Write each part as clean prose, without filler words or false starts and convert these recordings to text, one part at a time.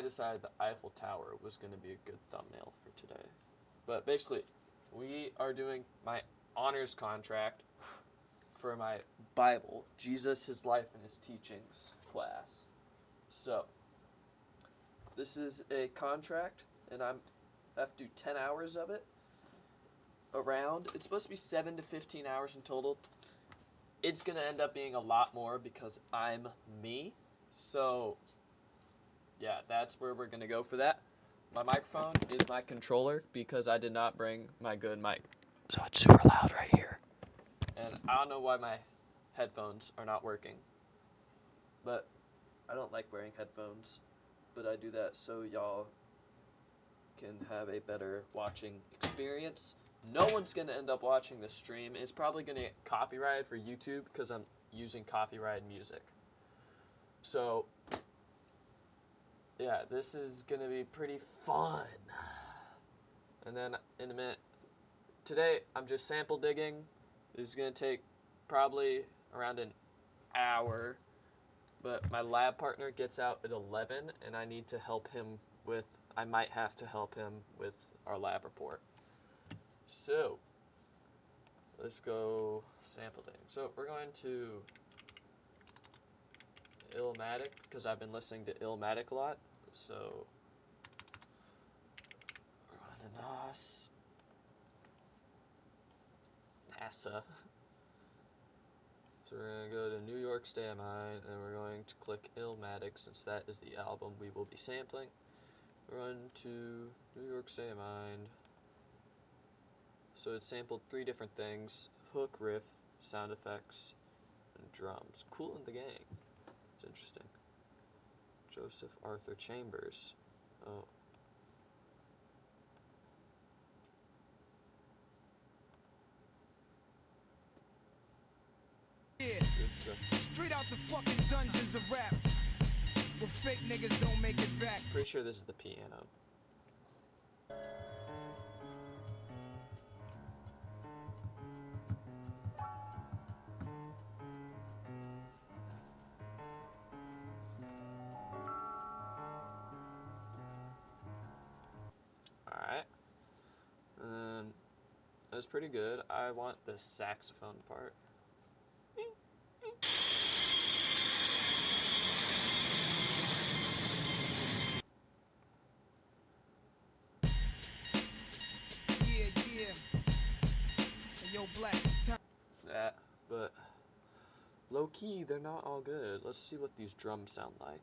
I decided the Eiffel Tower was going to be a good thumbnail for today. But basically, we are doing my honors contract for my Bible, Jesus, His Life, and His Teachings class. So, this is a contract, and I have to do 10 hours of it around. It's supposed to be 7 to 15 hours in total. It's going to end up being a lot more because I'm me. So, yeah, that's where we're going to go for that. My microphone is my controller because I did not bring my good mic. So it's super loud right here. And I don't know why my headphones are not working. But I don't like wearing headphones. But I do that so y'all can have a better watching experience. No one's going to end up watching this stream. It's probably going to get copyrighted for YouTube because I'm using copyrighted music. So, yeah, this is going to be pretty fun. And then in a minute, today I'm just sample digging. This is going to take probably around an hour. But my lab partner gets out at 11, and I need to help him with, I might have to help him with our lab report. So, let's go sample digging. So, we're going to Illmatic, because I've been listening to Illmatic a lot. So, run a NAS. NASA. So we're going to go to New York State of Mind, and we're going to click Illmatic, since that is the album we will be sampling. Run to New York State of Mind. So it sampled 3 different things: hook, riff, sound effects, and drums. Kool and the Gang. It's interesting. Joseph Arthur Chambers. Oh. Straight out the fucking dungeons of rap, where fake niggas don't make it back. Pretty sure this is the piano. Alright. And that was pretty good. I want the saxophone part. Black, it's time. That, but low key, they're not all good. Let's see what these drums sound like.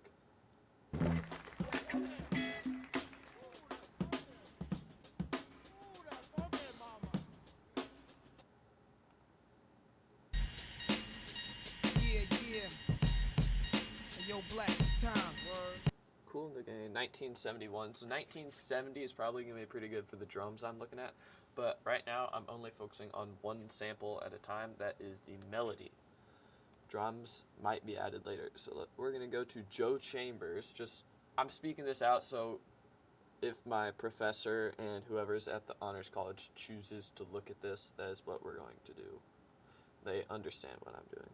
Black, it's time. Word. Kool and the Gang, 1971. So 1970 is probably going to be pretty good for the drums I'm looking at. But right now, I'm only focusing on one sample at a time. That is the melody. Drums might be added later. So we're going to go to Joe Chambers. I'm speaking this out so if my professor and whoever's at the Honors College chooses to look at this, that is what we're going to do. They understand what I'm doing.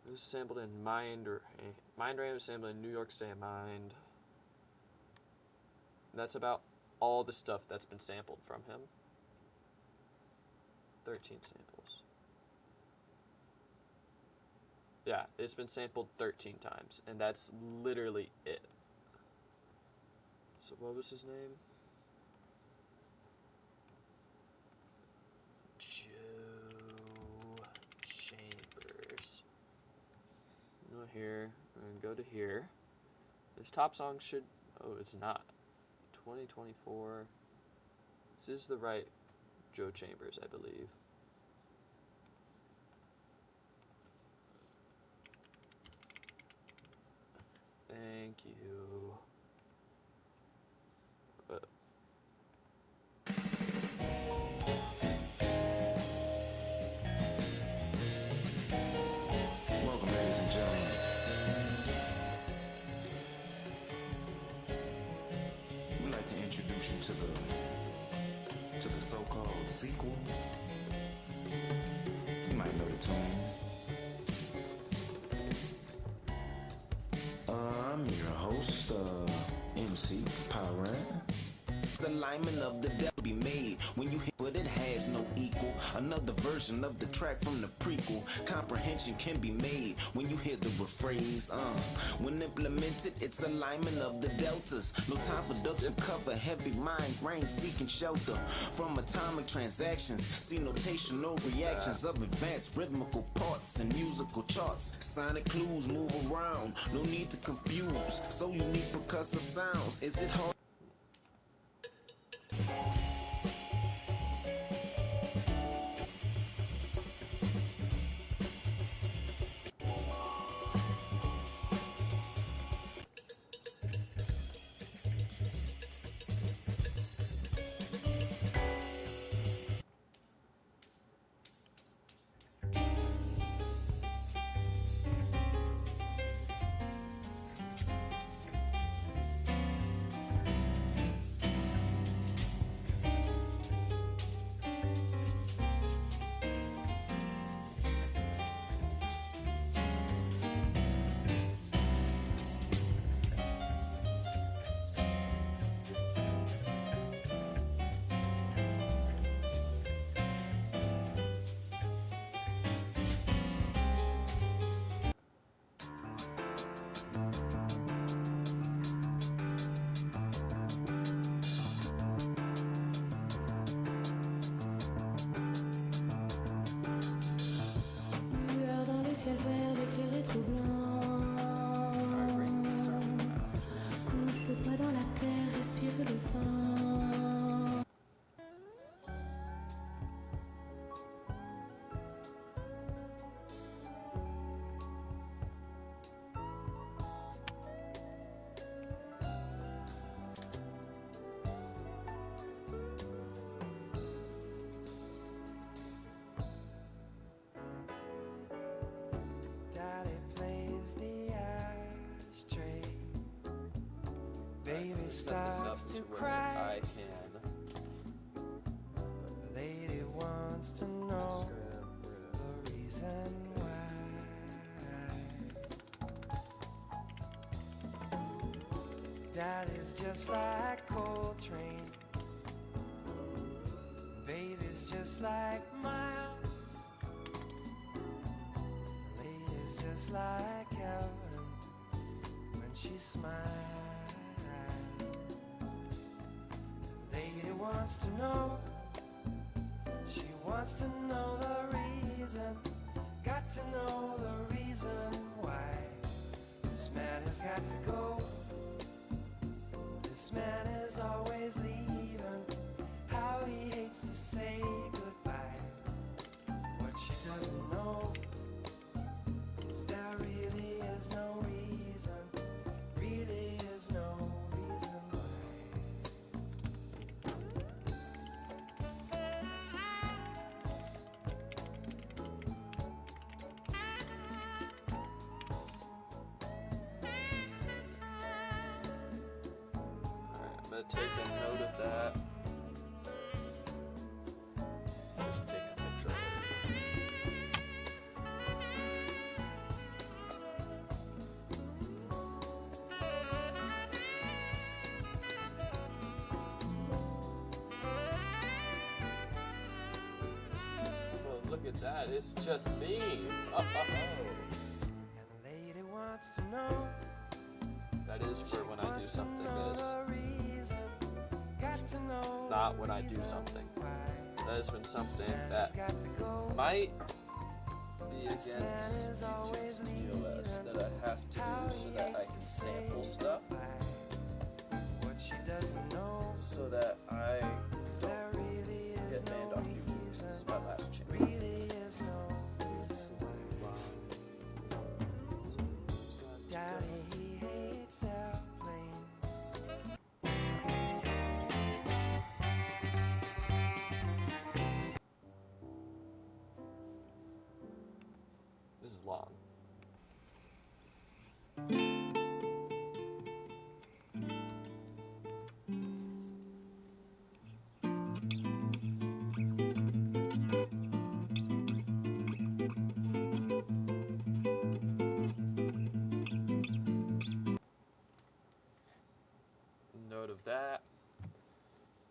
This is sampled in Mind Ray was sampled in New York State of Mind. And that's about all the stuff that's been sampled from him. 13 samples. Yeah, it's been sampled 13 times, and that's literally it. So what was his name? Joe Chambers. Go here, and go to here. This top song should, oh, it's not. 2024. This is the right Joe Chambers, I believe. Thank you. Welcome, ladies and gentlemen. We'd like to introduce you to the so-called sequel. You might know the tune. I'm your host, MC Power. The alignment of the devil be made when you hit, but it has no equal. Another version of the track from the prequel. Comprehension can be made when you hear the rephrase. When implemented, it's alignment of the deltas. No time for ducks who cover heavy mind, brain seeking shelter from atomic transactions. See notational reactions of advanced rhythmical parts and musical charts. Sonic clues move around, no need to confuse. So unique percussive sounds. Is it hard? Lueur dans le ciel vert d'éclairer troublant. Coupe le doigt dans la terre, respire le vent. Daddy plays the ashtray. Baby Set this starts up to where cry. I can. Lady wants to know the reason why. Daddy's just like Coltrane. Baby's just like Miles. Lady's just like Helen when she smiles. Lady wants to know. She wants to know the reason. Got to know the reason why. This man has got to go. This man is always leaving. How he hates to say goodbye. What she doesn't know is there really is no reason. Really is no reason Alright, I'm gonna take a note of that. Just take a picture of it. Well, look at that, it's just me. Oh. And the lady wants to know. That is for when I do something this. Not Not when I do something. That has been something that might be against YouTube's TOS that I have to do so that I can sample stuff, so that I don't get banned off YouTube. This is my last channel. Daddy hates airplanes. This is long.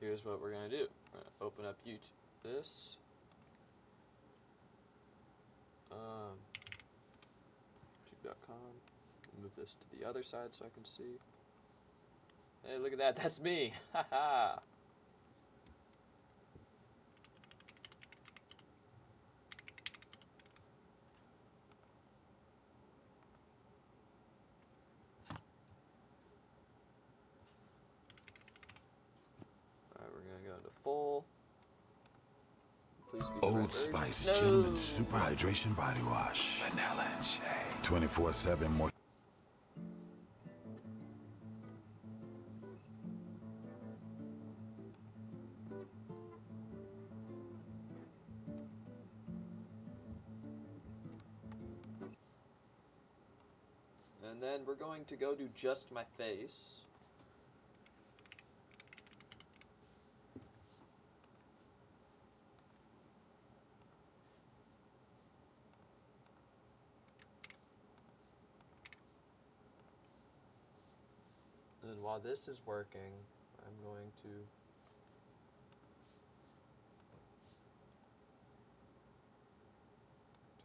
here's what we're gonna do. We're gonna open up YouTube. This. YouTube.com. Move this to the other side so I can see. Hey, look at that. That's me. Haha. Alright, we're gonna go into full. Please be the right Old version. Spice No! Gentleman Super Hydration Body Wash. Vanilla and shea. 24/7 more. And then we're going to go do just my face. And while this is working, I'm going to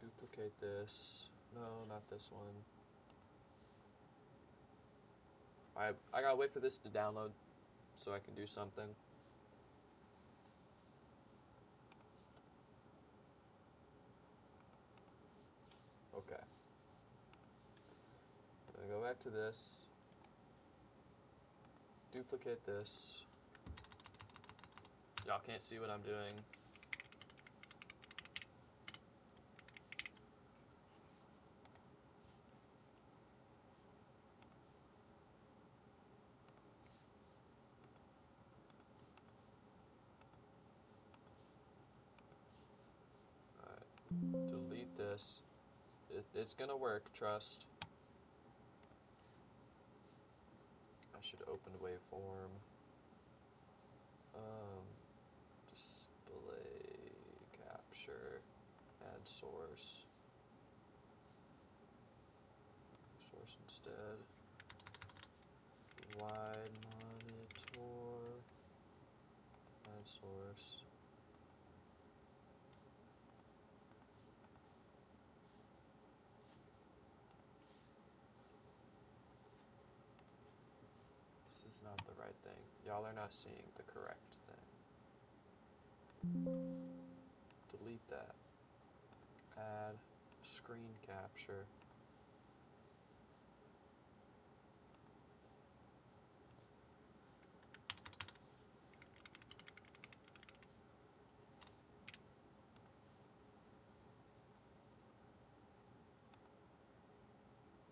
duplicate this. No, not this one. I gotta wait for this to download so I can do something. Okay. I'm gonna go back to this. Duplicate this. Y'all can't see what I'm doing. Alright. Delete this. It's gonna work, trust. I should open waveform. Display capture. Add source. Source instead. Wide monitor. Add source. This is not the right thing. Y'all are not seeing the correct thing. Delete that. Add screen capture.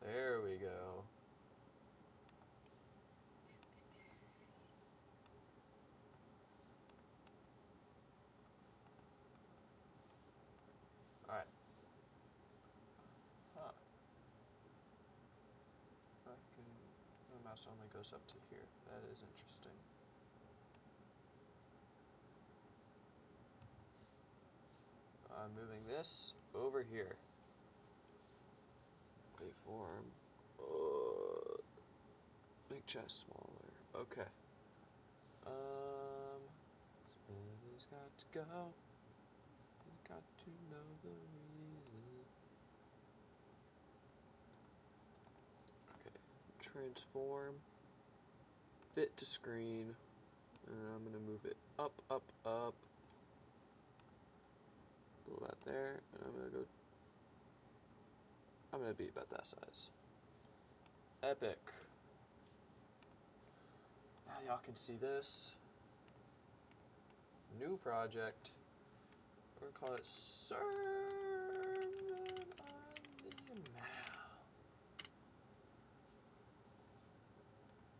There we go. Alright. Huh. The mouse only goes up to here. That is interesting. I'm moving this over here. Waveform. Make chest smaller. Okay. It's got to go. It's got to know the reason. Okay. Transform. Fit to screen. I'm gonna move it up, up, up. A little that there, and I'm gonna be about that size. Epic. Now y'all can see this. New project. We're gonna call it Sermon on the Mount.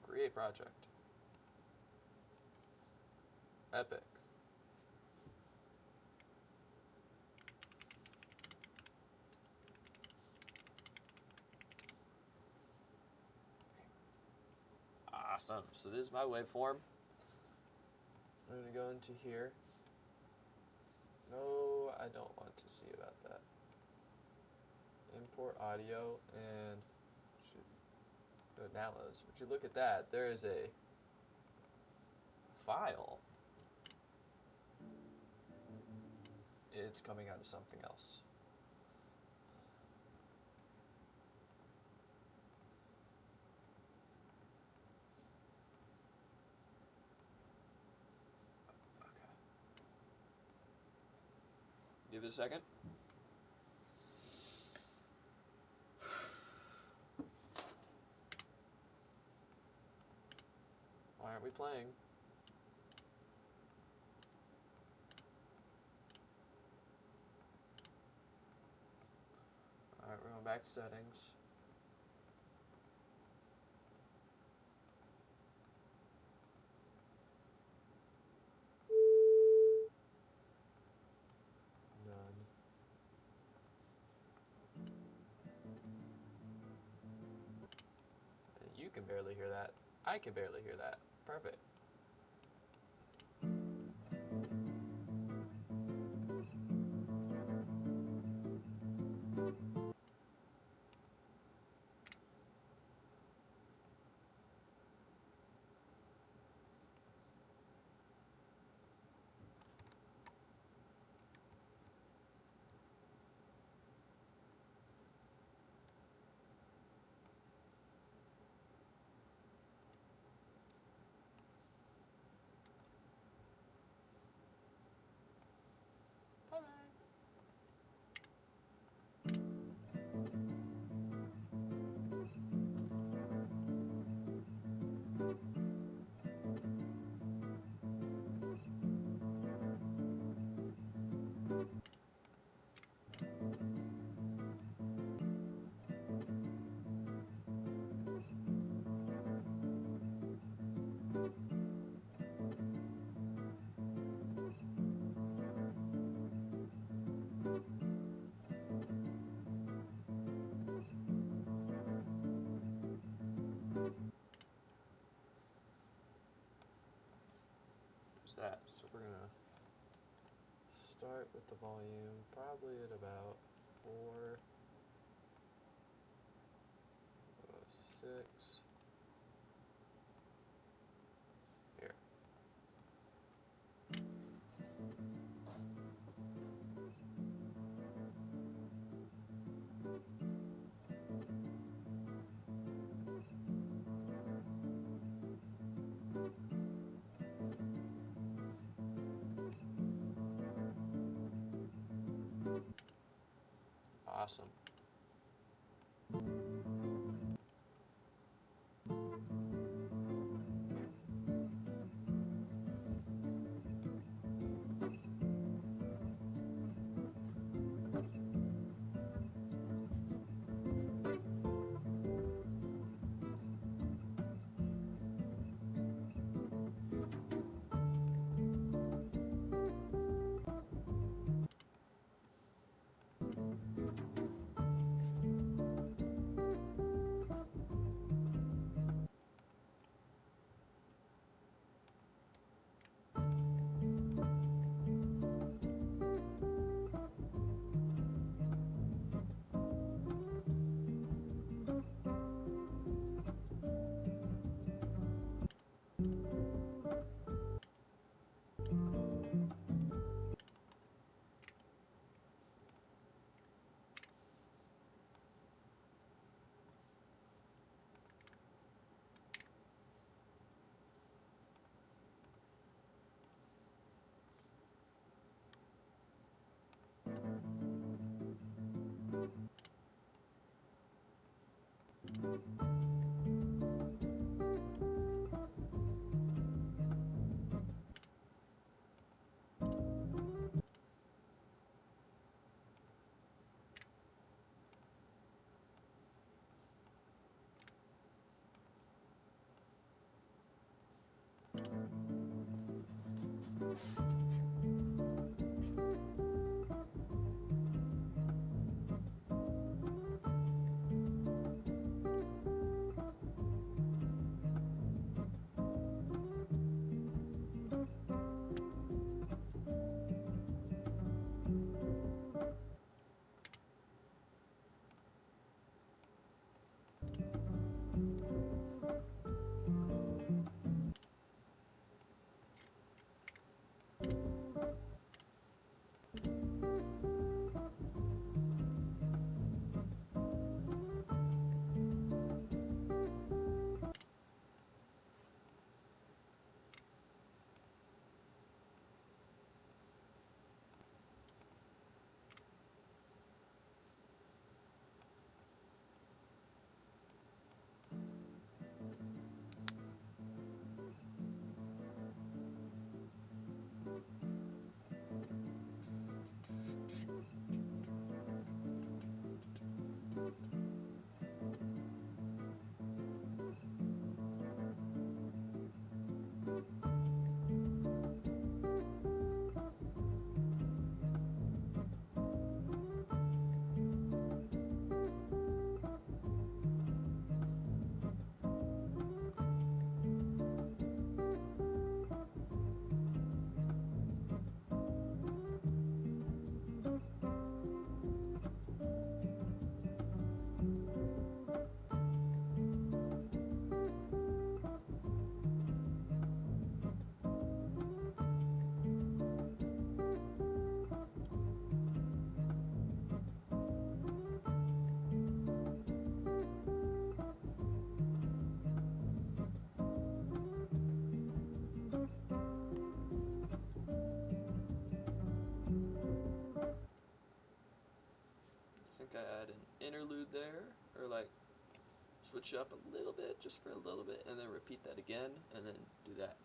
Create project. Epic. Awesome. So this is my waveform. I'm going to go into here. No, I don't want to see about that. Import audio and go to downloads. Would you look at that? There is a file it's coming out of something else. Okay. Give it a second. Why aren't we playing? Alright, we're going back to settings. None. You can barely hear that. I can barely hear that. Perfect. That. So we're gonna start with the volume probably at about 4, 6. Here. Awesome. switch it up a little bit, just for a little bit, and then repeat that again, and then do that.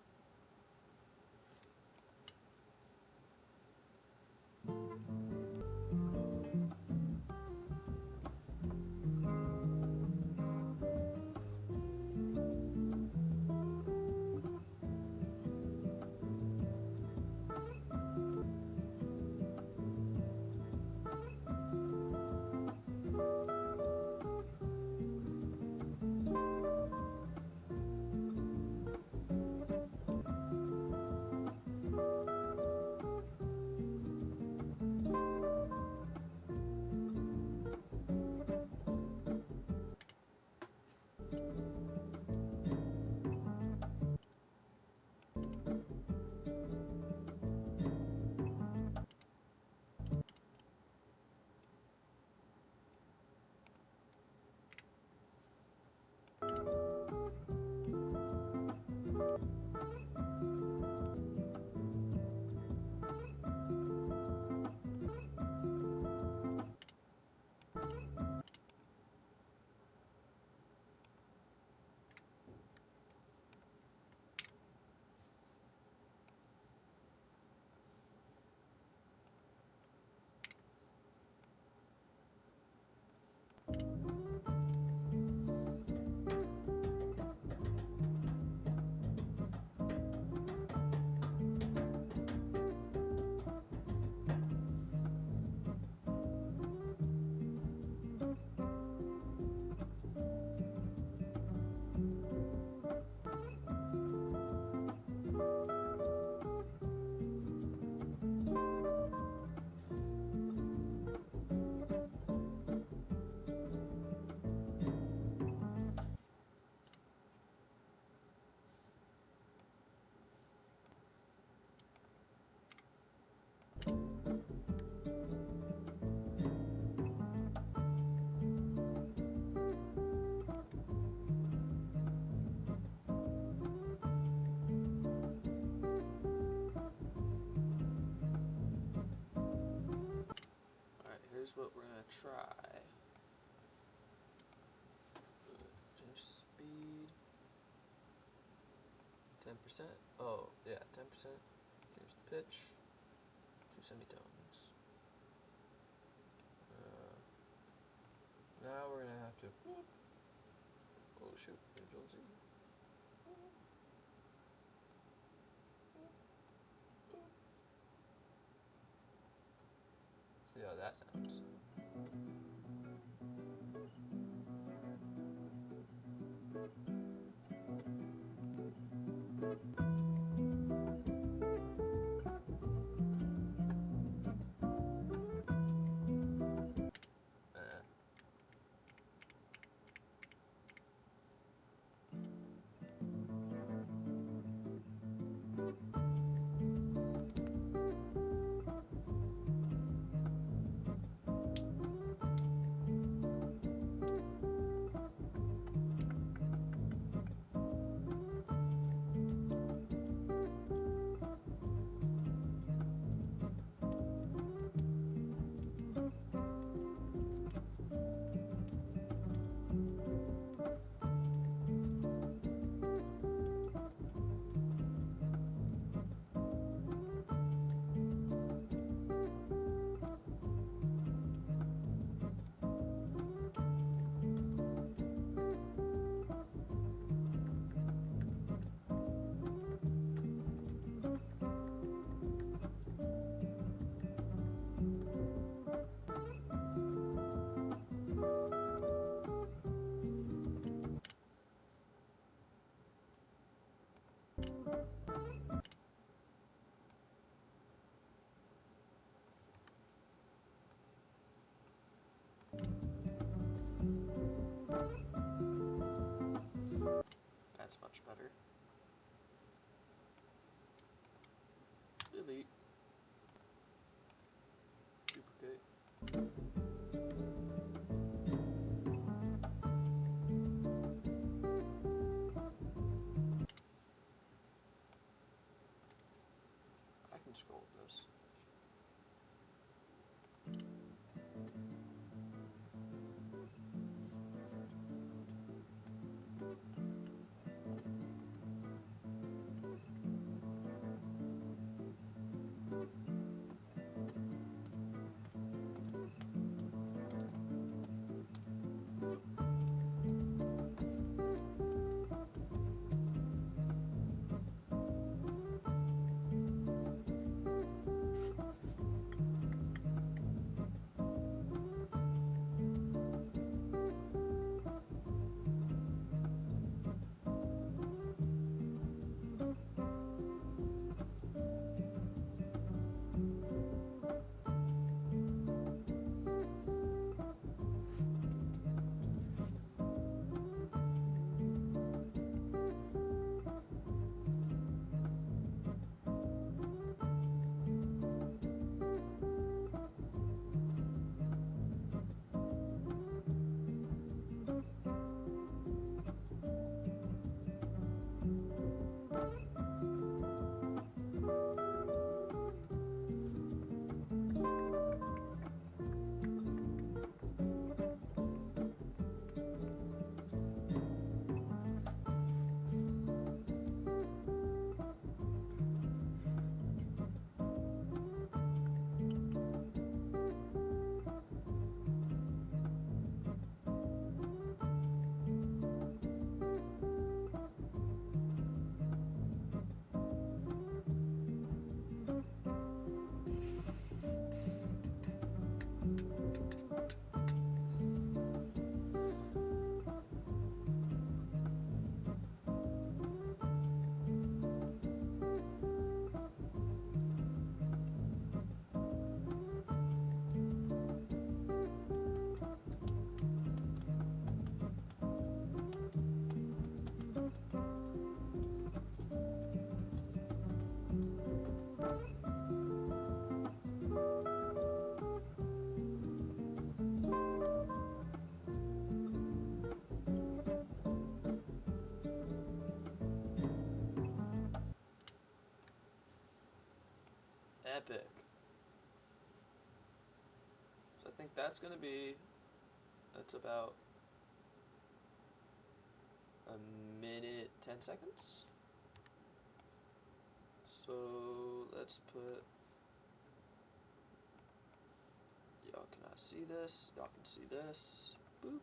Here's what we're gonna try. Change speed. 10%. Oh, yeah, 10%. Change the pitch. 2 semitones. Now we're gonna have to. Whoop. Oh shoot, Control Z. See how that sounds. That's much better. Delete. Duplicate. I can scroll this. epic. So I think that's gonna be. That's about a minute 10 seconds. So let's put. Y'all cannot see this. Y'all can see this. Boop.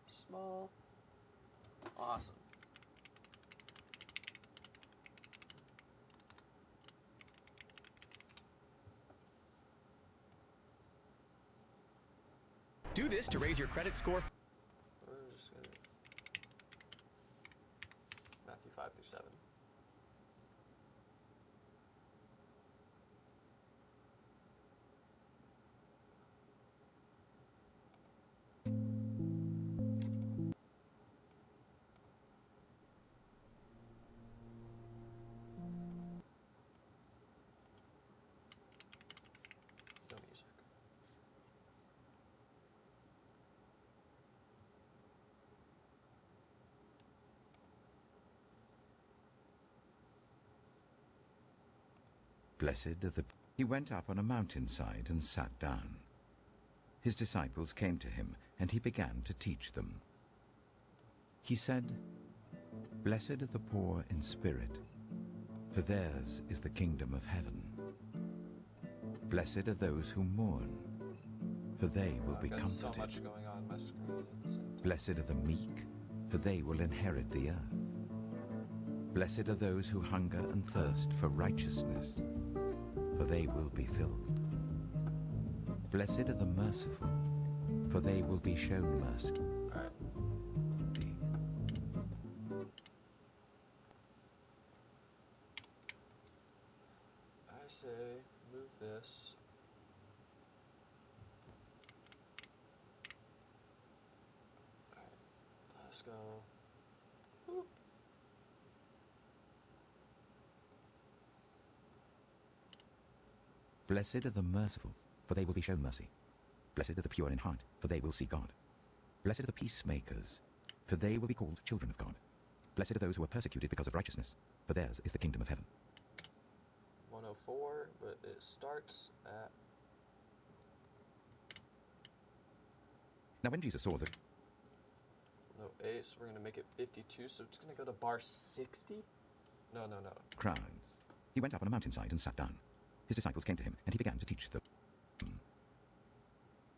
Small. Awesome. Do this to raise your credit score. We're just gonna Matthew 5 through 7. No music. Blessed are the... He went up on a mountainside and sat down. His disciples came to him, and he began to teach them. He said, Blessed are the poor in spirit, for theirs is the kingdom of heaven. Blessed are those who mourn, for they will be I've got comforted. so much going on my screen at the same time. Blessed are the meek, for they will inherit the earth. Blessed are those who hunger and thirst for righteousness, for they will be filled. Blessed are the merciful, for they will be shown mercy. Alright. I say move this. Alright. Let's go. Boop. Blessed are the merciful, for they will be shown mercy. Blessed are the pure in heart, for they will see God. Blessed are the peacemakers, for they will be called children of God. Blessed are those who are persecuted because of righteousness, for theirs is the kingdom of heaven. 104, but it starts at. Now when Jesus saw the No, 8, so we're going to make it 52, so it's going to go to bar 60? No. crowds, he went up on a mountainside and sat down. His disciples came to him, and he began to teach them.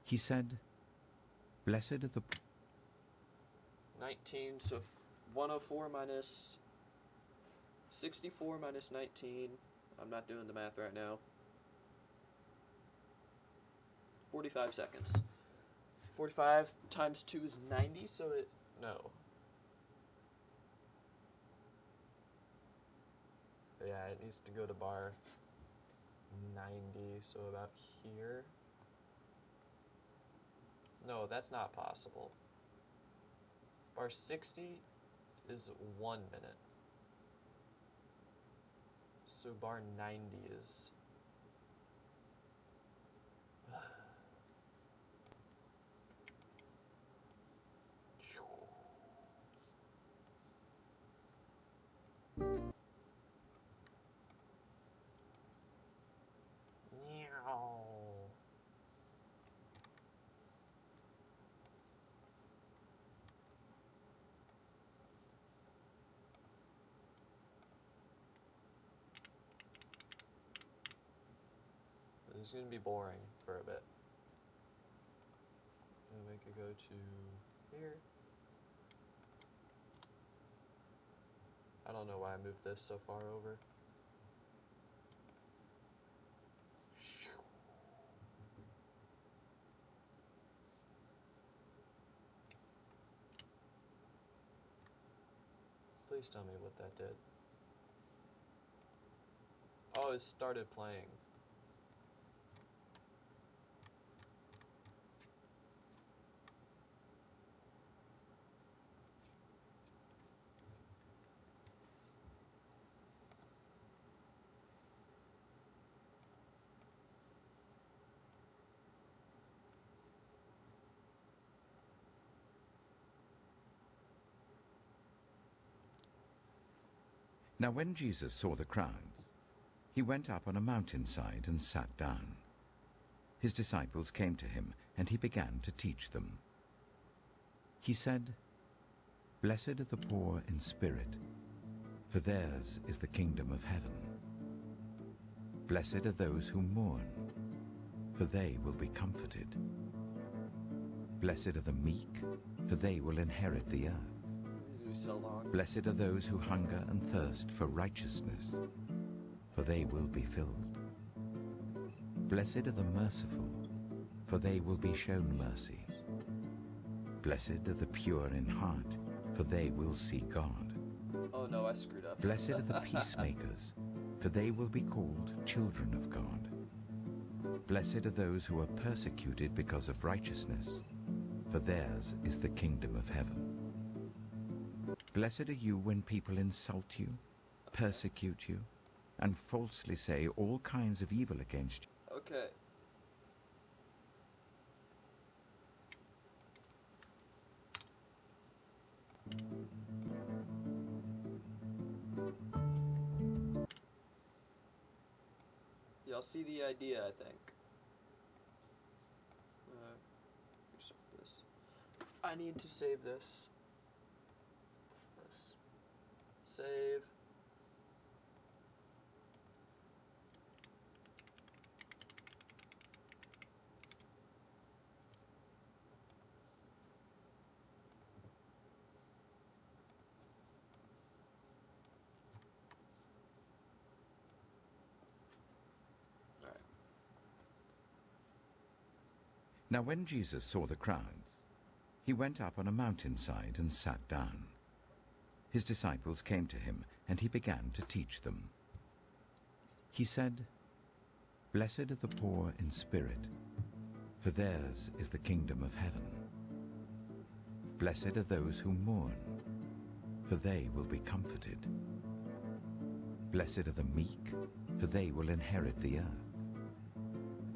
He said, Blessed are the... 19, so 104 minus 64 minus 19. I'm not doing the math right now. 45 seconds. 45 times 2 is 90, so it... No. Yeah, it needs to go to bar 90, so about here. No, that's not possible. Bar 60 is 1 minute. So bar 90 is... This is going to be boring for a bit. And we could go to here. I don't know why I moved this so far over. Please tell me what that did. Oh, it started playing. Now when Jesus saw the crowds, he went up on a mountainside and sat down. His disciples came to him, and he began to teach them. He said, "Blessed are the poor in spirit, for theirs is the kingdom of heaven. Blessed are those who mourn, for they will be comforted. Blessed are the meek, for they will inherit the earth. So long. Blessed are those who hunger and thirst for righteousness, for they will be filled. Blessed are the merciful, for they will be shown mercy. Blessed are the pure in heart, for they will see God. Oh no, I screwed up. Blessed are the peacemakers, for they will be called children of God. Blessed are those who are persecuted because of righteousness, for theirs is the kingdom of heaven. Blessed are you when people insult you, persecute you, and falsely say all kinds of evil against you. Okay. Y'all see the idea, I think. Restart this. I need to save this. Save. Now when Jesus saw the crowds, he went up on a mountainside and sat down. His disciples came to him, and he began to teach them. He said, "Blessed are the poor in spirit, for theirs is the kingdom of heaven. Blessed are those who mourn, for they will be comforted. Blessed are the meek, for they will inherit the earth.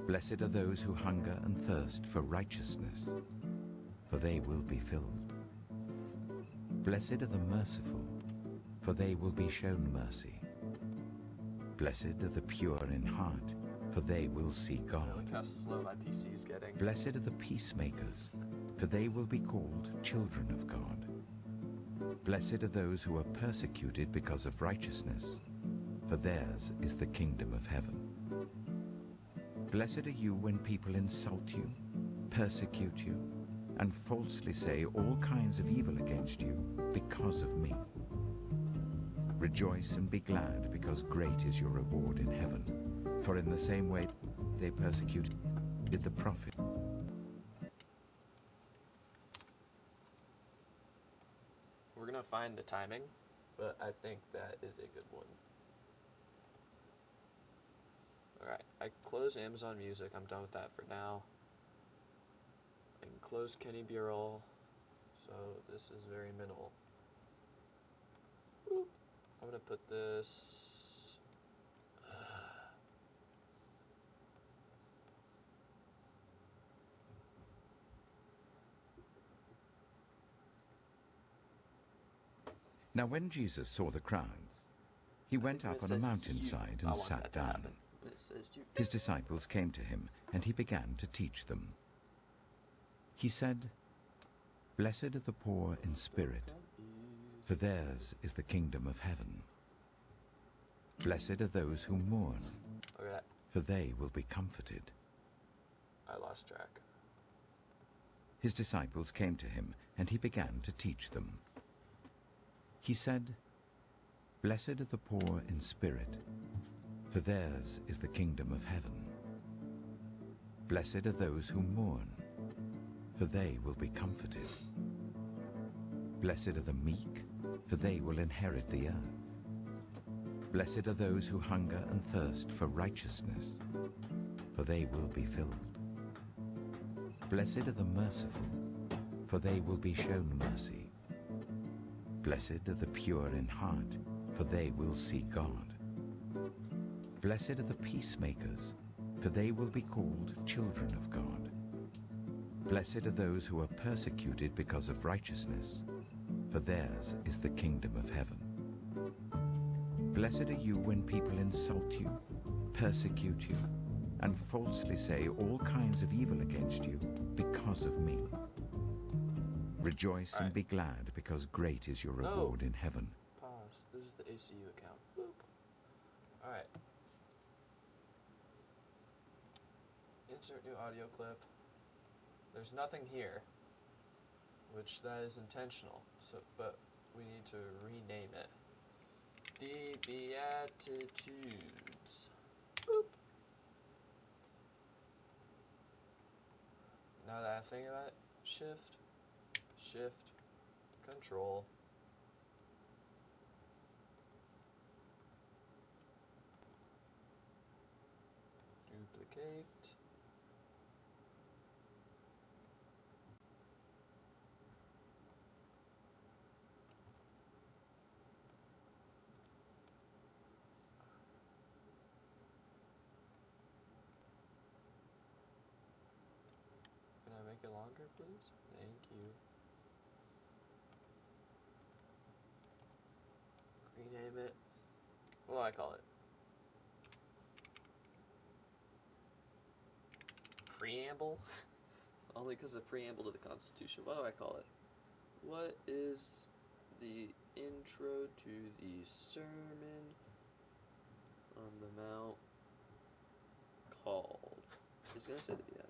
Blessed are those who hunger and thirst for righteousness, for they will be filled. Blessed are the merciful, for they will be shown mercy. Blessed are the pure in heart, for they will see God. Look how slow my PC is getting. Blessed are the peacemakers, for they will be called children of God. Blessed are those who are persecuted because of righteousness, for theirs is the kingdom of heaven. Blessed are you when people insult you, persecute you, and falsely say all kinds of evil against you because of me. Rejoice and be glad, because great is your reward in heaven. For in the same way they persecuted the prophet." We're gonna find the timing, but I think that is a good one. Alright, I close Amazon Music. I'm done with that for now. I can close Kenny Burrell, so this is very minimal. Boop. I'm gonna put this. Now when Jesus saw the crowds, he went up on a mountainside and sat down. His disciples came to him, and he began to teach them. He said, "Blessed are the poor in spirit, for theirs is the kingdom of heaven. Blessed are those who mourn, for they will be comforted." I lost track. His disciples came to him, and he began to teach them. He said, "Blessed are the poor in spirit, for theirs is the kingdom of heaven. Blessed are those who mourn, for they will be comforted. Blessed are the meek, for they will inherit the earth. Blessed are those who hunger and thirst for righteousness, for they will be filled. Blessed are the merciful, for they will be shown mercy. Blessed are the pure in heart, for they will see God. Blessed are the peacemakers, for they will be called children of God. Blessed are those who are persecuted because of righteousness, for theirs is the kingdom of heaven. Blessed are you when people insult you, persecute you, and falsely say all kinds of evil against you because of me. Rejoice and be glad, because great is your reward in heaven. Pause. This is the ACU account. Boop. Alright. Insert new audio clip. There's nothing here, which that is intentional. So, but we need to rename it. The Beatitudes. Boop. Now that I think about it, Shift, Control. Duplicate. Can I make it longer, please? Thank you. Rename it. What do I call it? Preamble? Only because of preamble to the Constitution. What do I call it? What is the intro to the Sermon on the Mount called? It's gonna say the Beatitudes.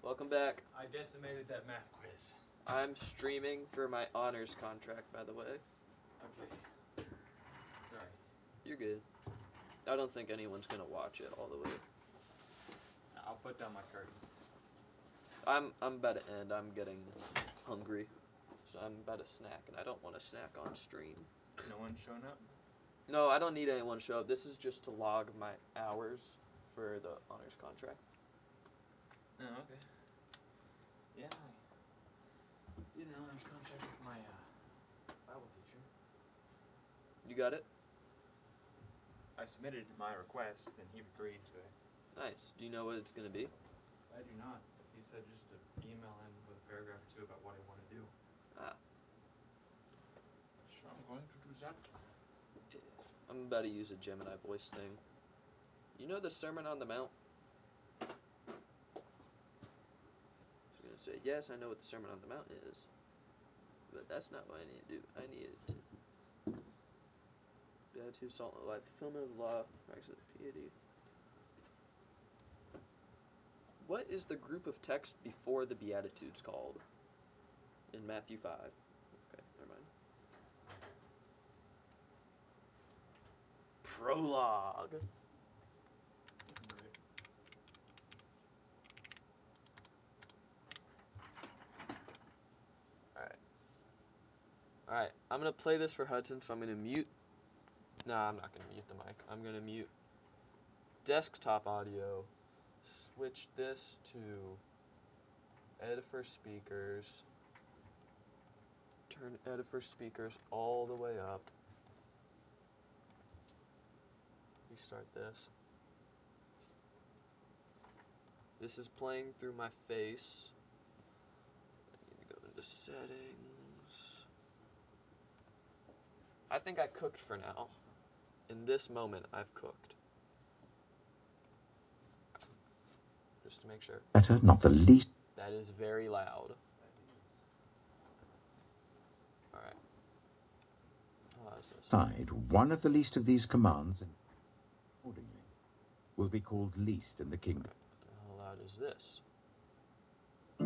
Welcome back. I decimated that math quiz. I'm streaming for my honors contract, by the way. Okay. Sorry. You're good. I don't think anyone's gonna watch it all the way. I'll put down my curtain. I'm about to end. I'm getting hungry, so I'm about to snack, and I don't want to snack on stream. No one's shown up? No, I don't need anyone to show up. This is just to log my hours for the honors contract. Oh, okay. Yeah. I did an honors contract with my Bible teacher. You got it? I submitted my request, and he agreed to it. Nice. Do you know what it's gonna be? I do not. He said just to email him with a paragraph or two about what I want to do. Ah. So I'm going to do that. I'm about to use a Gemini voice thing. You know the Sermon on the Mount? I was gonna say, yes, I know what the Sermon on the Mount is. But that's not what I need to do. I need to Beatitudes, salt and life, fulfillment of the law, practice of piety. What is the group of text before the Beatitudes called? In Matthew 5. Okay, never mind. Prologue. Alright, I'm going to play this for Hudson, so I'm going to mute. Nah, I'm not going to mute the mic. I'm going to mute desktop audio. Switch this to Edifer speakers. Turn Edifer speakers all the way up. Restart this. This is playing through my face. I need to go into settings. I think I cooked for now. In this moment, I've cooked. Just to make sure. Better, not the least. That is very loud. Alright. How is this? Side, one of the least of these commands, and accordingly, will be called least in the kingdom. How loud is this? I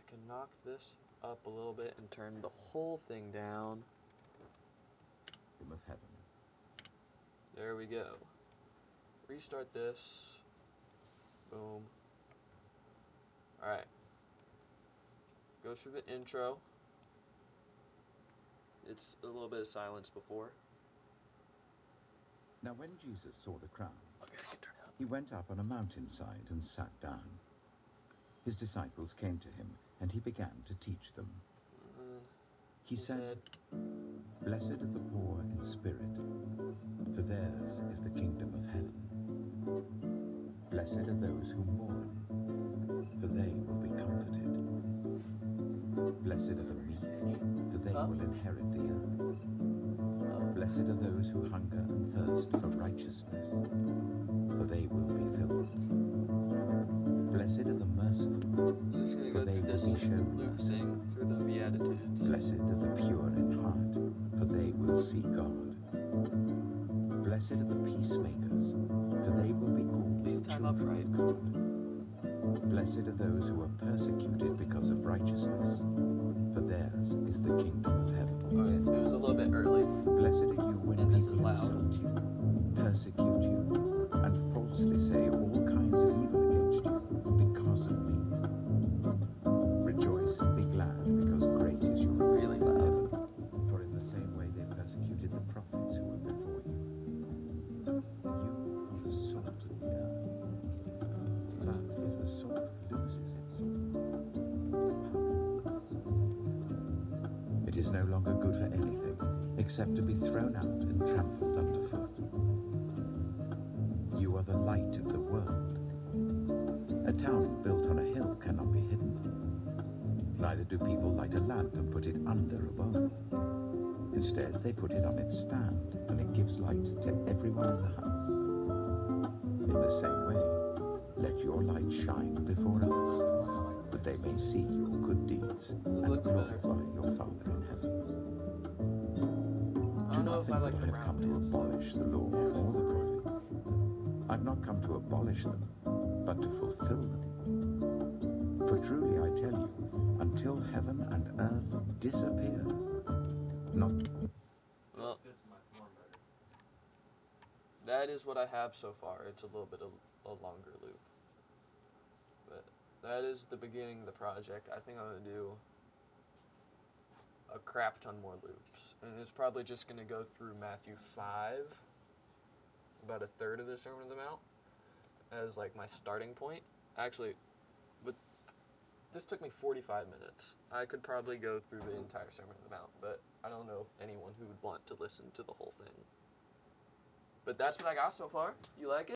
can knock this up a little bit and turn the whole thing down. Of heaven. There we go. Restart this. Boom. Alright. Go through the intro. It's a little bit of silence before. Now when Jesus saw the crowd, he went up on a mountainside and sat down. His disciples came to him, and he began to teach them. He said, "Blessed are the poor in spirit, for theirs is the kingdom of heaven. Blessed are those who mourn, for they will be comforted. Blessed are the meek, Huh? will inherit the earth. Blessed are those who hunger and thirst for righteousness, for they will be filled. Blessed are the merciful, Just gonna for go they through will this be shown Luke mercy. thing through the Beatitudes. Blessed are the pure in heart, for they will see God. Blessed are the peacemakers, for they will be called Please time up children right. of God. Blessed are those who are persecuted because of righteousness, for theirs is the kingdom of heaven. Okay, it was a little bit early. Blessed are you when And this is people loud. insult you, persecute you, and falsely say all kinds of evil against you because of me. Rejoice and be glad, because great is your Really reward in loud. heaven. For in the same way they persecuted the prophets who were before you. You are the salt of the earth. But if the salt loses its salt, it is no longer good for anything except to be thrown out and trampled underfoot. You are the light of the world. A town built on a hill cannot be hidden. Neither do people light a lamp and put it under a bowl. Instead, they put it on its stand, and it gives light to everyone in the house. In the same way, let your light shine before others, that they may see your good deeds and looks better. glorify your Father in heaven. I Do don't know not if I think like that the I have come to brown pants. abolish the law or the prophets. I've not come to abolish them, but to fulfill them. For truly I tell you, until heaven and earth disappear, not Well, that is what I have so far. It's a little bit of a longer loop. But that is the beginning of the project. I think I'm going to do a crap ton more loops. And it's probably just going to go through Matthew 5, about a third of the Sermon on the Mount, as like my starting point. Actually, but this took me 45 minutes. I could probably go through the entire Sermon on the Mount, but I don't know anyone who would want to listen to the whole thing. But that's what I got so far. You like it?